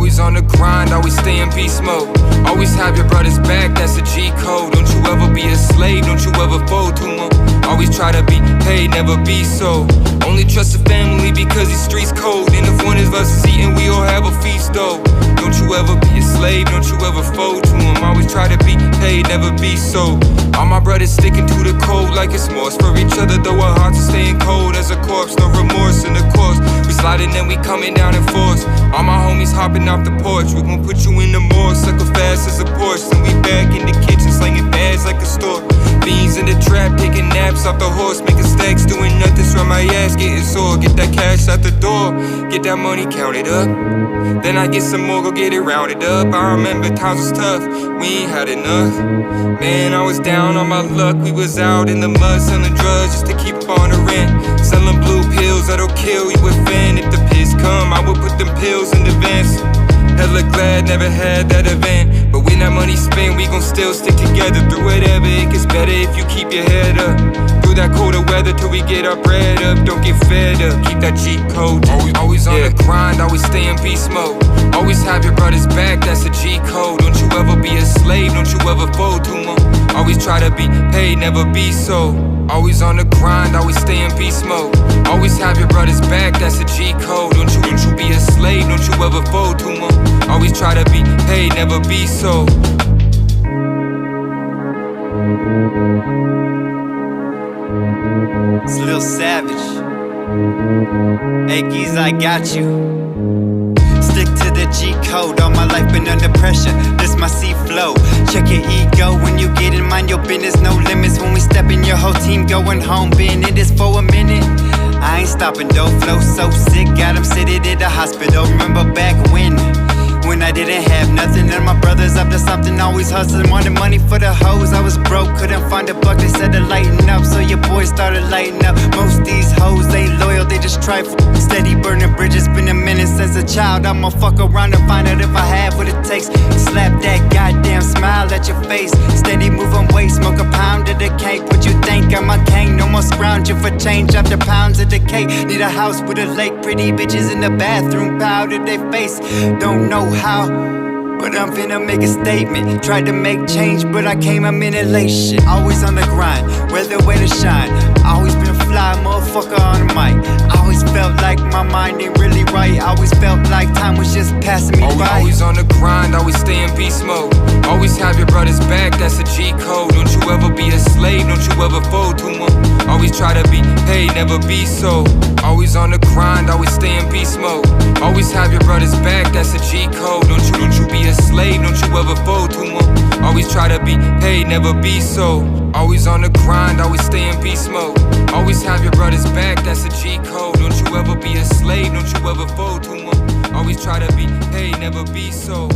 Always on the grind, always stay in beast mode. Always have your brother's back, that's a G code. Don't you ever be a slave, don't you ever fold to him. Always try to be paid, never be so. Only trust the family because these streets cold. And if one of us is eating, we all have a feast though. Don't you ever be a slave, don't you ever fold to him. Always try to be paid, never be so. All my brothers sticking to the code like it's Morse. For each other though our hearts are staying cold as a corpse. No remorse in the course. We sliding and we coming down in force. All my homies hopping off the porch. We gon' put you in the morgue, sucker fast as a Porsche. And we back in the kitchen slinging bags like a store. Beans in the trap, taking naps off the horse. Making stacks, doing nothing, from my ass getting sore. Get that cash out the door, get that money counted up. Then I get some more, go get it rounded up. I remember times was tough, we ain't had enough. Man, I was down on my luck. We was out in the mud selling drugs just to keep up on the rent. Selling blue pills that'll kill you with Fan. If the piss come, I would put them pills in the vents. Hella glad, never had that event. But when that money spent, we gon' still stick together. Through whatever, it gets better if you keep your head up. Through that colder weather till we get our bread up. Don't get fed up, keep that G code. Always on the grind, always stay in beast mode. Always have your brother's back, that's a G code. Don't you ever be a slave, don't you ever fold to him. Always try to be paid, never be so. Always on the grind, always stay in beast mode. Always have your brother's back, that's a G code. Don't you be a slave, don't you ever fold to him. Always try to be paid, never be so. It's a little savage. Hey Giza, I got you. Stick to the G code, all my life been under pressure. This my C flow. Check your ego when you get in, mind your business. No limits when we step in, your whole team going home. Been in this for a minute. I ain't stopping though, flow so sick, got him sitting in the hospital. Remember back when I didn't have nothing, and my brothers up to something, always hustling, wanted money for the hoes. I was broke, couldn't find a buck, they said to lighten up, so your boy started lighting up. Most these hoes ain't loyal, they just trifle. Steady burning bridges, been a minute since a child. I'ma fuck around and find out if I have what it takes. Slap that goddamn smile at your face. Steady moving weight, smoke a pound of the cake. What you think, I'm a king, no more scrounging for change after pounds of decay. Need a house with a lake, pretty bitches in the bathroom, powder their face. Don't know how, but I'm finna make a statement. Tried to make change, but I came a minute late. Shit, always on the grind, weather way to shine. Always been fly, motherfucker on the mic. Always felt like my mind ain't really right. Always felt like time was just passing me by. Always on the grind, always stay in beast mode. Always have your brother's back, that's a G code. Don't you ever be a slave, don't you ever fold to him. Always try to be paid, never be so. Always on the grind, always stay in beast mode. Always have your brother's back, that's a G code. Don't you be a slave, don't you ever fold to him. Always try to be paid, never be so. Always on the grind, always stay in beast mode. Always have your brother's back, that's a G code. Don't you ever be a slave, don't you ever fold to him. Always try to be paid, never be so.